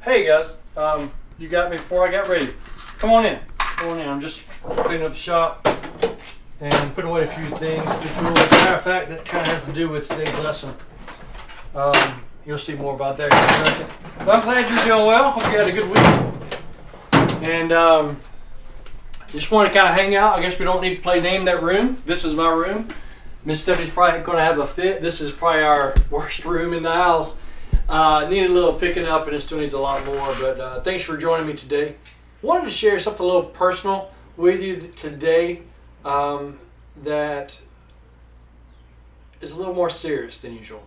Hey guys, you got me before I got ready. Come on in. Come on in. I'm just cleaning up the shop and putting away a few things. As a matter of fact, that kind of has to do with today's lesson. You'll see more about that in a second. But I'm glad you're doing well. Hope you had a good week. And just want to kind of hang out. I guess we don't need to play Name That Room. This is my room. Miss Stephanie's probably going to have a fit. This is probably our worst room in the house. Needed a little picking up, and it still needs a lot more. But thanks for joining me today. Wanted to share something a little personal with you today that is a little more serious than usual.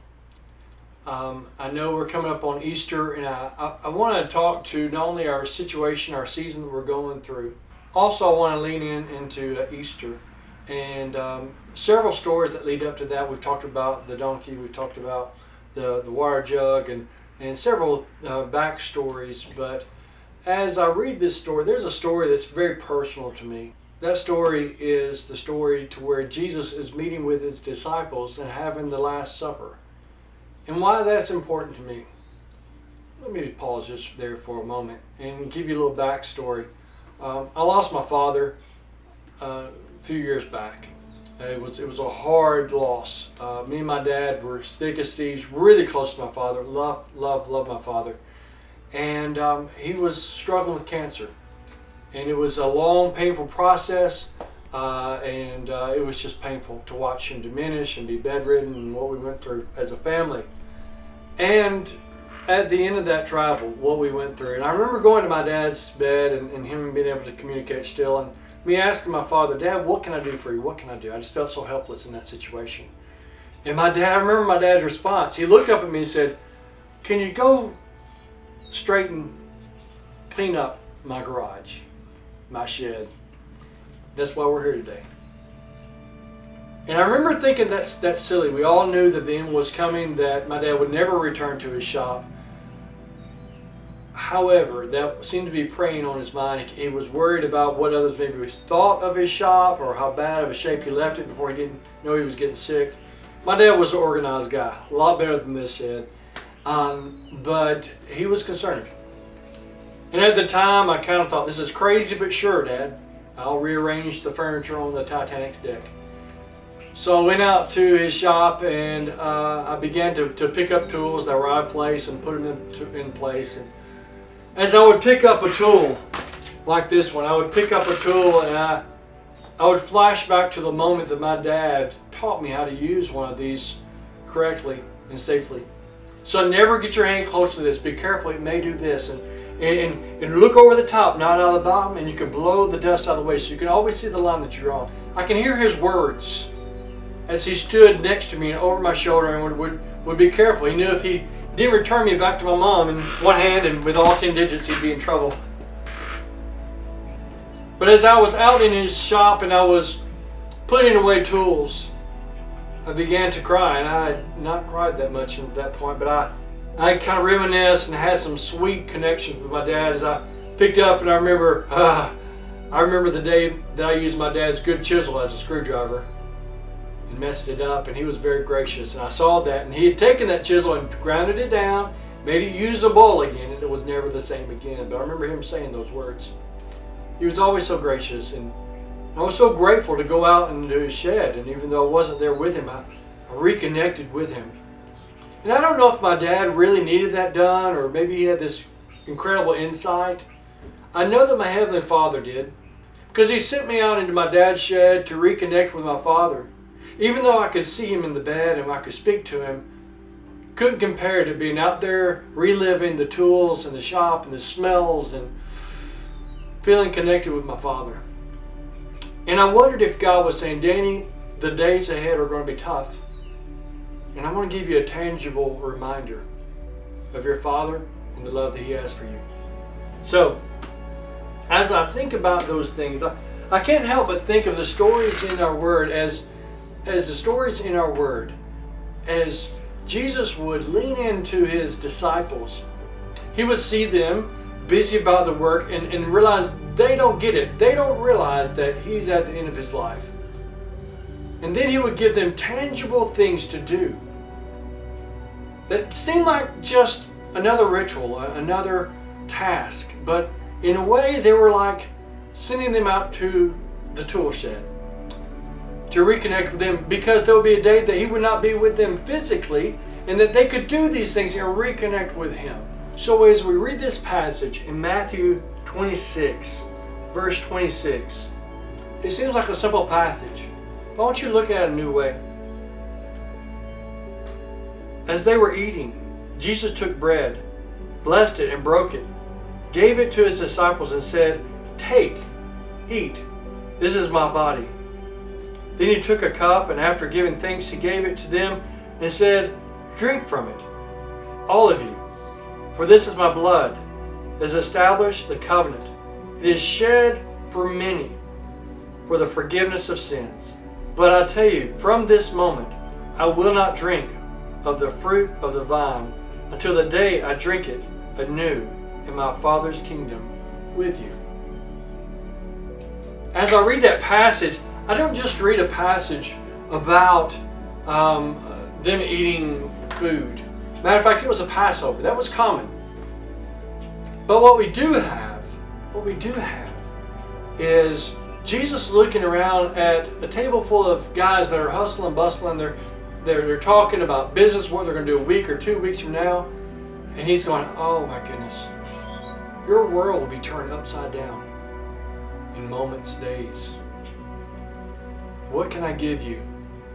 I know we're coming up on Easter, and I want to talk to not only our situation, our season that we're going through. Also, I want to lean into Easter and several stories that lead up to that. We've talked about the donkey. We've talked about the water jug and several backstories. But as I read this story, there's a story that's very personal to me. That story is the story to where Jesus is meeting with his disciples and having the Last Supper. And why that's important to me. Let me pause just there for a moment and give you a little backstory. I lost my father a few years back. It was a hard loss. Me and my dad were thick as thieves, really close to my father. Loved my father. And he was struggling with cancer. And it was a long, painful process. And it was just painful to watch him diminish and be bedridden and what we went through as a family. And at the end of that travel, what we went through, and I remember going to my dad's bed and him being able to communicate still, and me asking my father, Dad, what can I do for you? What can I do? I just felt so helpless in that situation. And I remember my dad's response. He looked up at me and said, can you go clean up my garage, my shed? That's why we're here today. And I remember thinking that's silly. We all knew that the end was coming, that my dad would never return to his shop. However, that seemed to be preying on his mind. He was worried about what others maybe thought of his shop or how bad of a shape he left it before he didn't know he was getting sick. My dad was an organized guy, a lot better than this shed. But he was concerned. And at the time, I kind of thought, this is crazy, but sure, Dad. I'll rearrange the furniture on the Titanic's deck. So I went out to his shop and I began to pick up tools that were out of place and put them in place. And as I would pick up a tool like this one, I would pick up a tool and I would flash back to the moment that my dad taught me how to use one of these correctly and safely. So never get your hand close to this. Be careful, it may do this. And look over the top, not out of the bottom, and you can blow the dust out of the way so you can always see the line that you're on. I can hear his words as he stood next to me and over my shoulder and would be careful. He knew if he didn't return me back to my mom in one hand and with all 10 digits, he'd be in trouble. But as I was out in his shop and I was putting away tools, I began to cry. And I had not cried that much at that point, but I kind of reminisced and had some sweet connections with my dad as I picked up. And I remember the day that I used my dad's good chisel as a screwdriver and messed it up, and he was very gracious, and I saw that, and he had taken that chisel and grounded it down, made it usable again, and it was never the same again. But I remember him saying those words. He was always so gracious, and I was so grateful to go out into his shed, and even though I wasn't there with him, I reconnected with him. And I don't know if my dad really needed that done, or maybe he had this incredible insight. I know that my Heavenly Father did, because he sent me out into my dad's shed to reconnect with my Father. Even though I could see him in the bed and I could speak to him, couldn't compare to being out there reliving the tools and the shop and the smells and feeling connected with my Father. And I wondered if God was saying, Danny, the days ahead are going to be tough. And I want to give you a tangible reminder of your Father and the love that he has for you. So, as I think about those things, I can't help but think of the stories in our Word as the stories in our Word, as Jesus would lean into his disciples. He would see them busy about the work and realize they don't get it. They don't realize that he's at the end of his life. And then he would give them tangible things to do that seemed like just another ritual, another task, but in a way they were like sending them out to the tool shed to reconnect with them, because there would be a day that he would not be with them physically, and that they could do these things and reconnect with him. So as we read this passage in Matthew 26, verse 26, it seems like a simple passage. Why don't you look at it a new way? As they were eating, Jesus took bread, blessed it and broke it, gave it to his disciples and said, "Take, eat, this is my body." Then he took a cup, and after giving thanks, he gave it to them and said, "Drink from it, all of you, for this is my blood, that has established the covenant. It is shed for many for the forgiveness of sins. But I tell you, from this moment, I will not drink of the fruit of the vine until the day I drink it anew in my Father's kingdom with you." As I read that passage, I don't just read a passage about them eating food. Matter of fact, it was a Passover. That was common. But what we do have is Jesus looking around at a table full of guys that are hustling, bustling. They're talking about business, what they're going to do a week or 2 weeks from now. And he's going, "Oh my goodness, your world will be turned upside down in moments, days. What can I give you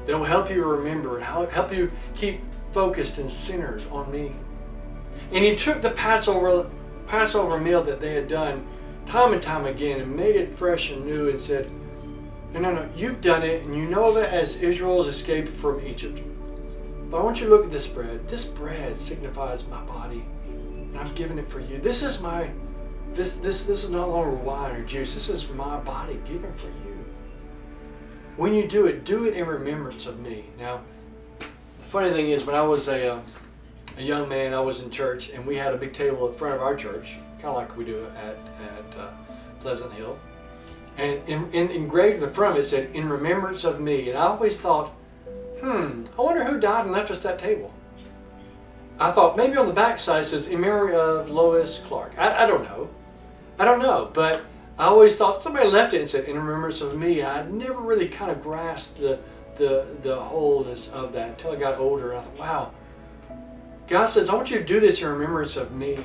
that will help you remember and help you keep focused and centered on me?" And he took the Passover meal that they had done time and time again and made it fresh and new and said, No, you've done it, and you know of it as Israel's escape from Egypt. But I want you to look at this bread. This bread signifies my body, and I'm giving it for you. This is this is no longer wine or juice. This is my body given for you. When you do it in remembrance of me. Now, the funny thing is, when I was a young man, I was in church, and we had a big table in front of our church, kind of like we do at Pleasant Hill. And engraved in the front of it said, "In remembrance of me." And I always thought, I wonder who died and left us that table. I thought maybe on the back side it says, "In memory of Lois Clark." I don't know. But I always thought somebody left it and said, "In remembrance of me." I never really kind of grasped the wholeness of that until I got older. And I thought, wow, God says, "I want you to do this in remembrance of me."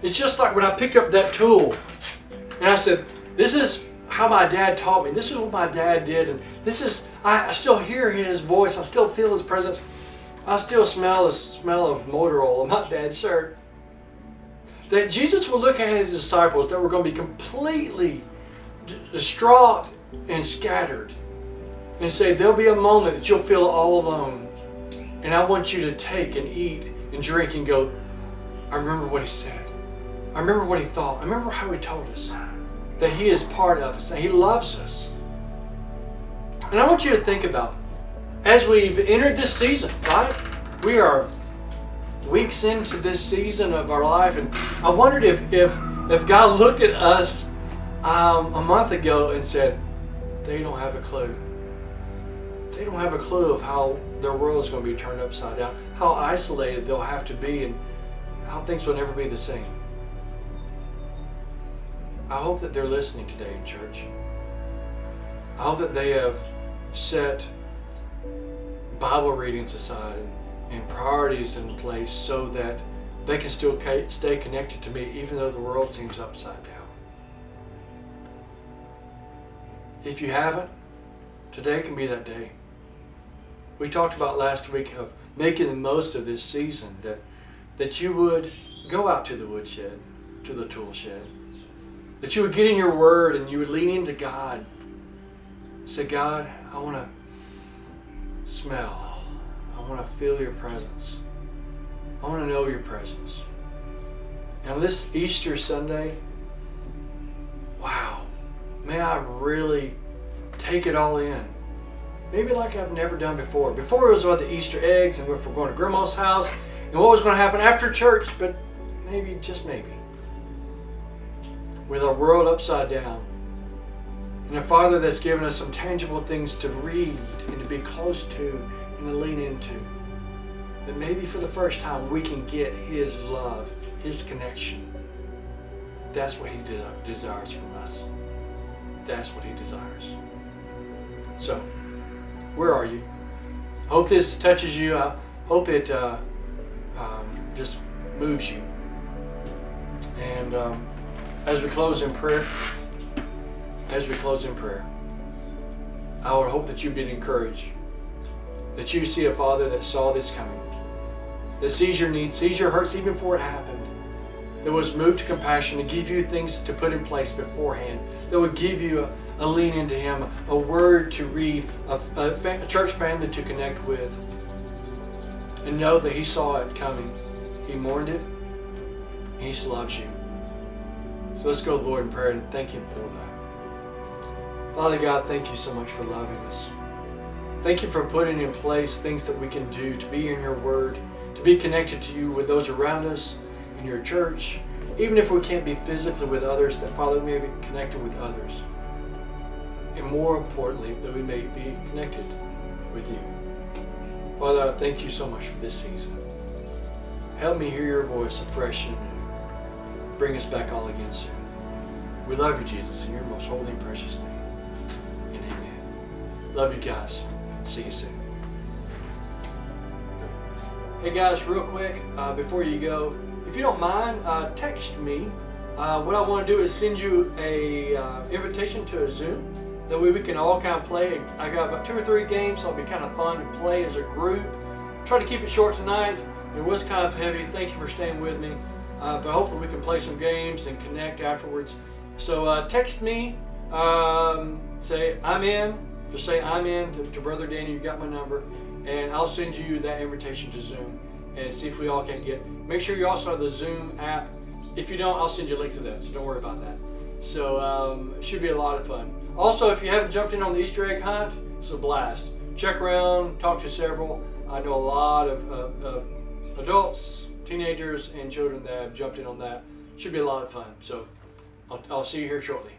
It's just like when I picked up that tool and I said, "This is how my dad taught me. This is what my dad did. And this is, I still hear his voice. I still feel his presence. I still smell the smell of motor oil on my dad's shirt." That Jesus would look at his disciples that were going to be completely distraught and scattered and say, "There'll be a moment that you'll feel all alone. And I want you to take and eat and drink and go, I remember what he said. I remember what he thought. I remember how he told us that he is part of us, that he loves us." And I want you to think about, as we've entered this season, right? We are weeks into this season of our life, and I wondered if God looked at us a month ago and said, "They don't have a clue. They don't have a clue of how their world is going to be turned upside down, how isolated they'll have to be, and how things will never be the same." I hope that they're listening today in church. I hope that they have set Bible readings aside and priorities in place so that they can still stay connected to me even though the world seems upside down. If you haven't, today can be that day. We talked about last week of making the most of this season, that you would go out to the woodshed, to the tool shed, that you would get in your word and you would lean into God. Say, "God, I want to smell. I want to feel your presence. I want to know your presence." Now this Easter Sunday, wow, may I really take it all in. Maybe like I've never done before. Before it was about the Easter eggs and if we're going to Grandma's house and what was going to happen after church, but maybe, just maybe, with our world upside down, and a Father that's given us some tangible things to read and to be close to and to lean into, that maybe for the first time we can get His love, His connection, That's what He desires from us. That's what He desires. So, where are you? Hope this touches you. I hope it just moves you. And as we close in prayer, I would hope that you've been encouraged. That you see a Father that saw this coming. That sees your needs, sees your hurts even before it happened. That was moved to compassion to give you things to put in place beforehand. That would give you a lean into Him, a word to read, a church family to connect with. And know that He saw it coming. He mourned it. And He still loves you. So let's go to the Lord in prayer and thank Him for that. Father God, thank you so much for loving us. Thank you for putting in place things that we can do to be in your word, to be connected to you with those around us, in your church, even if we can't be physically with others, that Father, we may be connected with others. And more importantly, that we may be connected with you. Father, I thank you so much for this season. Help me hear your voice afresh and new. Bring us back all again soon. We love you, Jesus, in your most holy and precious name. And amen. Love you guys. See you soon. Hey guys, real quick, before you go, if you don't mind, text me. What I want to do is send you a invitation to a Zoom. That way we can all kind of play. I got about 2 or 3 games, so it'll be kind of fun to play as a group. Try to keep it short tonight. It was kind of heavy. Thank you for staying with me. But hopefully we can play some games and connect afterwards. So text me, say I'm in. Just say I'm in to Brother Danny. You got my number. And I'll send you that invitation to Zoom and see if we all can get. Make sure you also have the Zoom app. If you don't, I'll send you a link to that, so don't worry about that. So it should be a lot of fun. Also, if you haven't jumped in on the Easter egg hunt, it's a blast. Check around, talk to several. I know a lot of adults, teenagers, and children that have jumped in on that. Should be a lot of fun. So I'll see you here shortly.